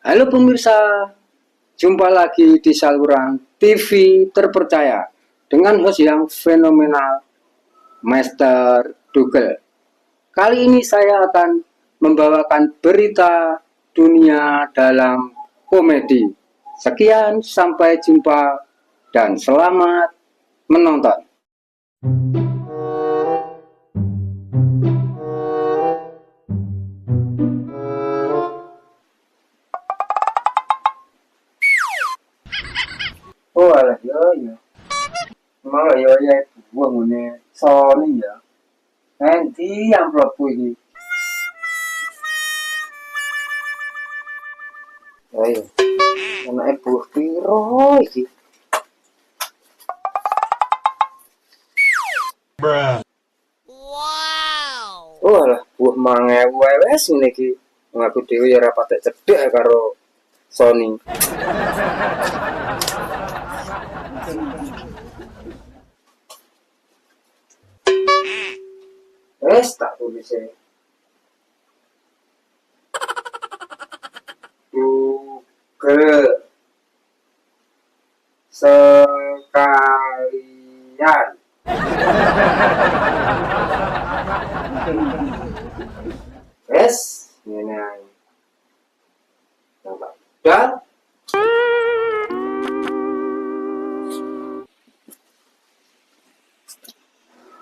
Halo pemirsa, jumpa lagi di saluran TV terpercaya dengan host yang fenomenal, Master Google. Kali ini saya akan membawakan berita dunia dalam komedi. Sekian, sampai jumpa dan selamat menonton. Oh alah yo. Malah yo ya buah ngene Sony ya. Nanti amplopku iki. Ayo. Anake buah piro iki? Oh alah buah 1000 wes ngene iki. Wong aku dhewe ya ora patek cedhek karo Sony. Tak tulisnya Google sekalian. Ini aja. Dan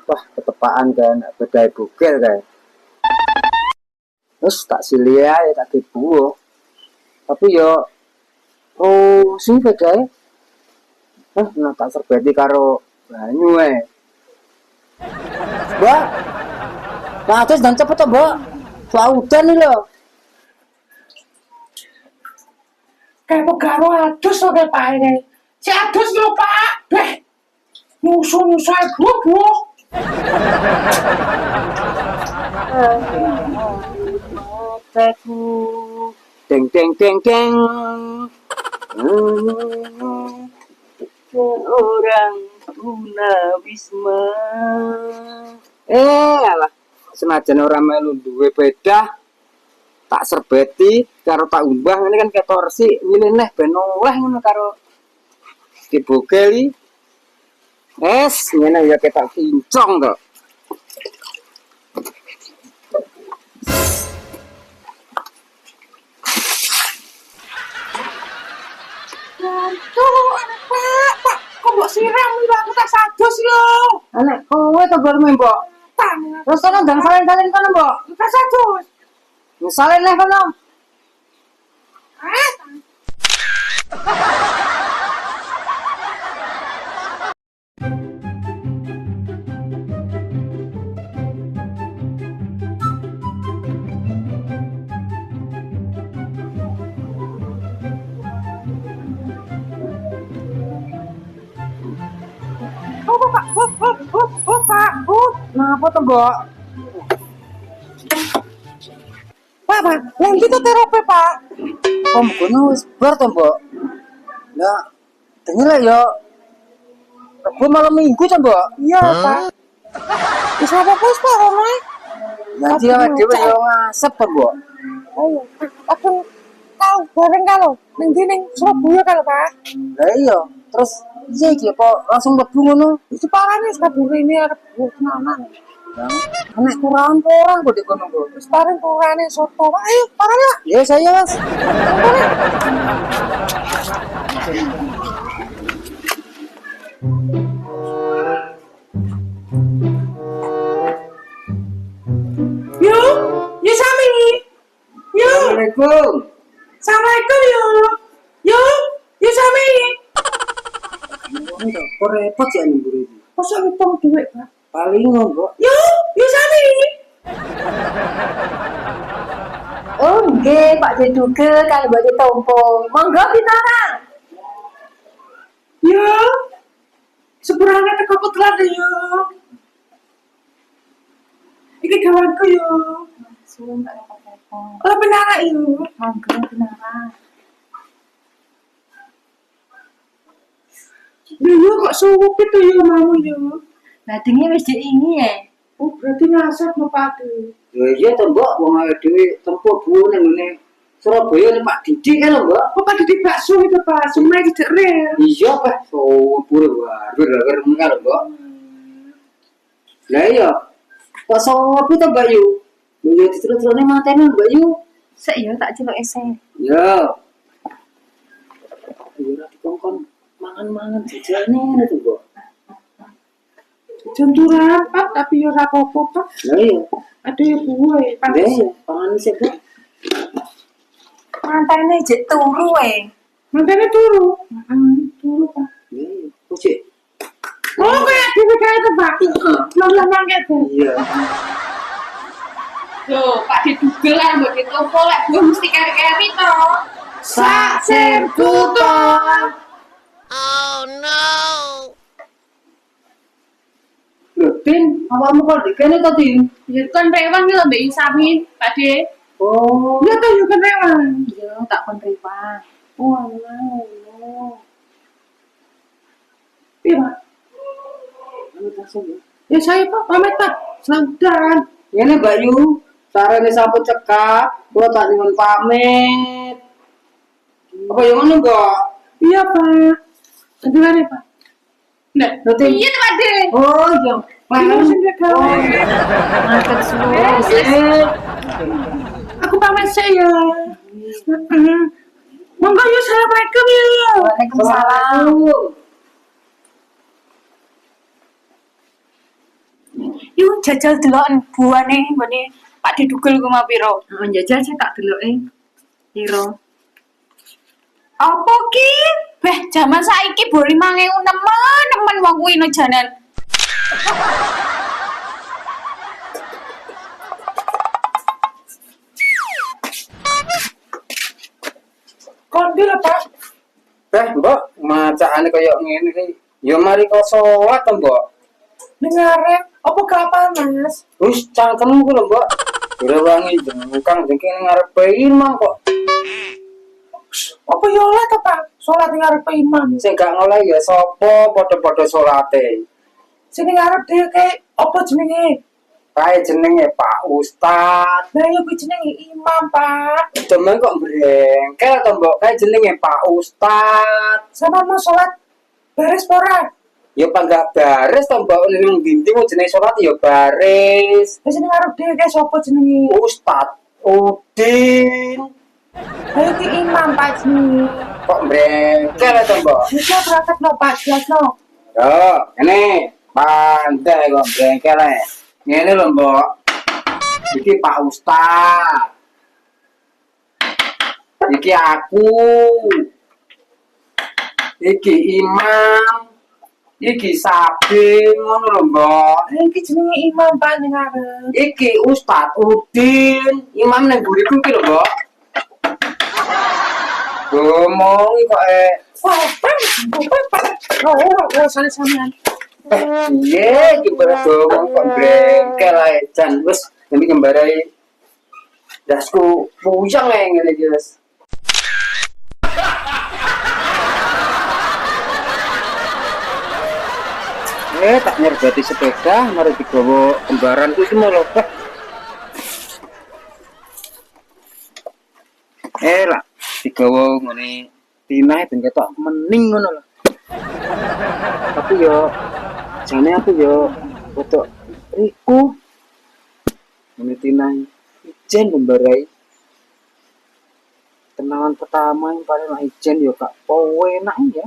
wah ketepaan kan bedai bugel kan. Terus tak silia ya tak dibuo. Tapi yo sing bedai. Nah tak serbeti karo banyu Mbak. Nah, terus dan cepet toh, Mbak. Soal udan nih loh. Kayak pegawai adus loh kayak Pak ini. Si adus loh Pak. Beh. Nyusul buah. Teku. Deng. Orang guna wisma. Alah. Senajan orang melu duwe beda. Tak serbeti karo tak umbah ini kan ketorsi milih neh ben oleh ngono karo dibogeli. Ngene ya ketak kincong to. Pak. Kok mbok siram iki aku tak sadus yo. Anak kowe to bareng mbok. Terus kono ndang salen-salen kono mbok. Tak sadus. Salen neh kono. Pak. Napa to mbok? Pak, yang gitu terope Pak. Om kono wis bar to mbok. Lah denger ya Rebo malam minggu to mbok. Iya Pak. Bisa apa Pak Romo? Nanti awake dhewe yo ngasep to mbok. Oh, aku tahu bareng kalau ning Surabaya kalau Pak. Lah iya, terus iya iki apa langsung mlebu ngono? Itu parane kabur ini arep tenanan. Anak kurang orang kok di kono kok. Wis pareng kurane soto. Ayo, parane Pak. Ya saya Mas. Yo Sami. Yo. Assalamualaikum. Assalamualaikum yo Sami. Kok repot ya nih buru ini. Kok sampe tong duit, Pak? Paling kok. Yo Sami. Oh nggih, Pak Jeduge kalau badhe tompo. Monggo pinara. Yo. Seberangnya teko ketelan yo. Iki gawanku yo. Suwun tak repot-repot. Kalau pinara yo. Monggo pinara. Yo kok suwuk itu yo mau yo. Badenge wis diingi ya. Oh berarti ngasep mau padu. Ya iya to mbok wong awake dhewe tempo buo nang ngene Surabaya nih Pak Didi kan lho, Mbak. Oh, Pak Didi bakso itu, Pak. Sungai di Rel. Iya, Pak. Oh, pura baru gara-gara mengal, Mbak. Lah iya. Kok sopo to, Mbak Yu? Yo diterus-terusne matene, Mbak Yu. Sik ya tak celuk esek. Ya. Yo ora dikongkon mangan-mangan jajane ngono to, Mbak. Jam rapat tapi yo ora apa-apa, Pak. Lah iya. Ada buah, Pak. Iya, pangan sik, Mbak. Mantene jek turu Mantene turu. Turu, Pak. Iya, kok sik. Oh, kayak di kayak itu, Pak. Lama-lama gitu. Iya. Loh, Pak Didugel lah, mbak ditopo lek gue mesti kari-kari toh. Sak serku to. Loh, Tin, awakmu kok di kene to, Tin? Ya kan rewang ya mbak Isamin, Pak De. Oh, Ya tuh juga rewan. Iya, tak kon rewang. Oh, Allah. Iya, Pak. Ya saya, Pak. Pamit, Pak. Selamat. ini Mbak Yu, sarane sampun cekak, kula tak nyuwun pamit. Apa yang ngono, Mbak? Iya, Pak. Nanti Pak. Nah, Nanti. iya tuh Pak De. Oh, iya. Iya, sendiri kau. Matur suwun. Aku pamit saya. Monggo yuk, assalamualaikum ya. Waalaikumsalam. Yuk jajal deloken buane ngene Pak Didugel ku mau piro? Menjajal sih tak deloke. Piro? Apa ki? Beh, jaman saiki bo 5.000 nemen wong kuwi no janan. Kondi lah, Pak. Mbak, macane kaya ngene iki. Ya mari kok salat to, Mbak. Dengarnya, apa kapan, Mas? Wis cangkemmu ku lho, Mbak. Ora wangi jengkang jengking ngarepe imam kok. Apa ya oleh to, Pak? Sholat ning arep imam. Sing gak ngoleh ya sapa padha-padha salate. Sing ngarep dhewe kayak apa jenenge? Kae jenenge Pak Ustad. Lah ya kuwi jenenge imam, Pak. Demen kok brengkel to, Mbak. Kae jenenge Pak Ustad. Sama mau sholat beres pora. Ya Pak gak baris to, Mbak. Ning dinding jenenge salat ya baris. Lah sing ngarep dhewe kayak sapa jenenge? Ustad Udin. Lah iki imam, Pak jenenge. Kok brengkel to, Mbak. Bisa berangkat no, Pak. Jelas no. Yo, ini pandai kok brengkel ae. Ngene lho, Mbak. Iki Pak Ustad. Iki aku. Iki imam. Iki sapi ngono lho, Mbak. Lah iki jenenge imam, Pak ning arep. Iki Ustad Udin, imam nang buriku iki lho, Mbak. Ngomong kok Wah, Pak. Oh, salah sampean. iya, gimana ngomong kok brengkel ae jan wis demi ngembarai dasku puyeng ae ngene iki wis. Tak nyerbati sepeda, mari digawa kembaran ku semua lho. Lah, digawa ngene tinahe ben ketok mening ngono lho. Tapi yo jane aku yo foto iku ngene tinahe ijen kembarai. Kenalan pertama yang paling lah ijen yo gak enak ya.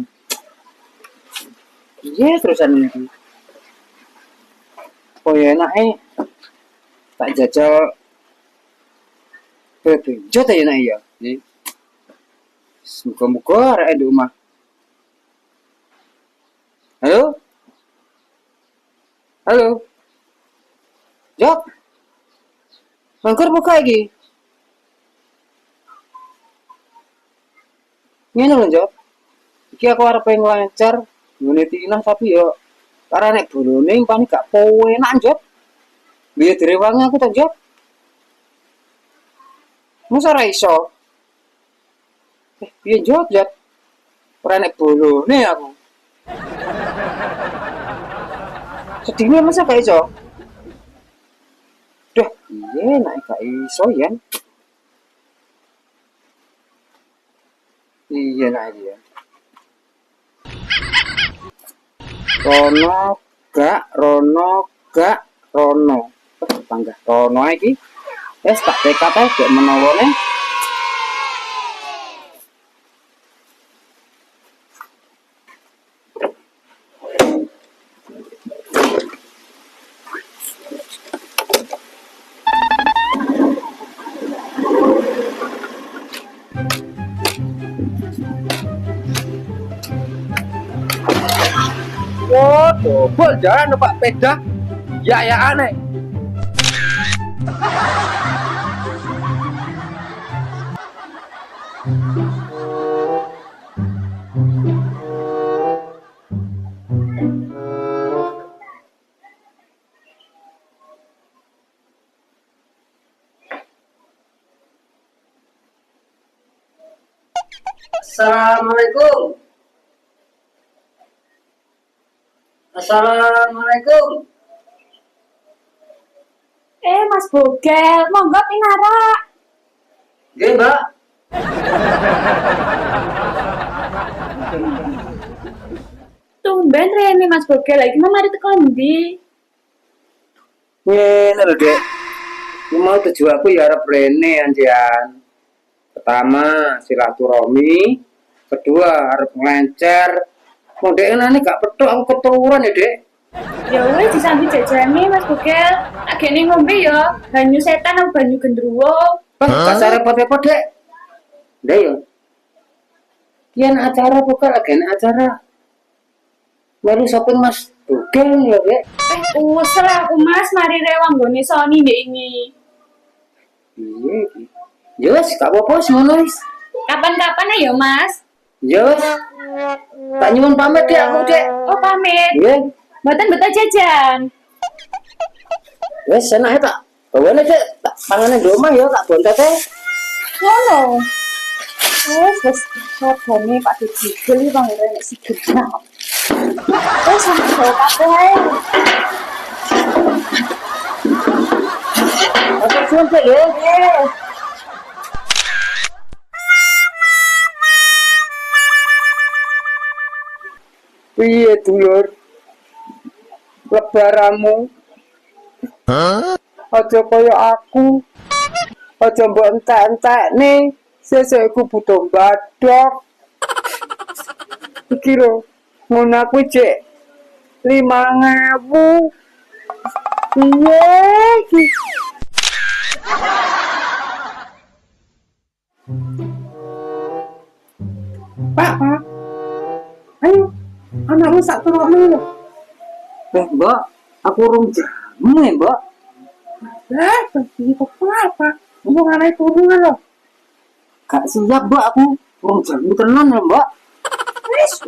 Iya terusan ini. Oh ya enak tak jajal benjot ya enak ya. Muka-muka arek di rumah. Halo? Halo? Jok? Mangkur buka lagi? Ngene lho, Jok. Iki aku arep nglancar ngene tinah tapi yo karena nek bolone panik gak enak, Jok. Biar direwangi aku to, Jok. Masa ora iso? Piye Jok, Jok? Ora nek bolone aku. Sedihnya masa gak iso? Duh, iya nek gak iso ya. Iya nak dia. Rono gak Rono. Panggah Rono iki. Wes tak tekad ae gek menawane. Wah, dobel jalan numpak peda. Ya aneh. Assalamualaikum. Assalamualaikum. Mas Bogel, monggo pinarak. Nggih, Mbak. Tumben rene Mas Bogel lagi mau mari teko ndi? Ngene lho, Dek. Ini mau tujuan aku ya arep rene anjean. Pertama, silaturahmi. Kedua, arep ngelencer. Mau Dek nane gak petuk aku keturunan ya, Dek. Ya wis disambi jajane Mas Bogel. Agene ngombe ya banyu setan apa banyu gendruwo. Gak usah repot-repot, Dek. Ndah ya. Kian acara bukan lagi acara. Mari shopping Mas Bogel ya, Dek. Usel aku Mas mari rewang gone Sony ndek ini. Iya, ya wes, gak apa-apa sih ngono wis. Kapan-kapan ayo Mas. Ya wes. Tak nyuwun pamit Dek aku, Dek. Oh pamit. Iya. Mboten beto jajan. Wes enake tak bawane Dek, tak pangane di omah ya tak bontete. Ngono. Wes sabane Pak Digel iki bang nek sikil. Wes sampe kabeh. Aku suwun Dek ya. Piye dulur? Lebaramu. Aja kaya aku. Aja mbok entek-entekne. Sesuk iku butuh badhok. Iki lho, ngono aku cek 5.000. Iya iki. Pak. Ayo, anakmu sak turunmu. Mbak, aku urung jamu ya, Mbak. Lah, ini kok apa? Ngomong anak turun lho. Gak siap, Mbak, aku urung jamu tenan ya, Mbak. Wis,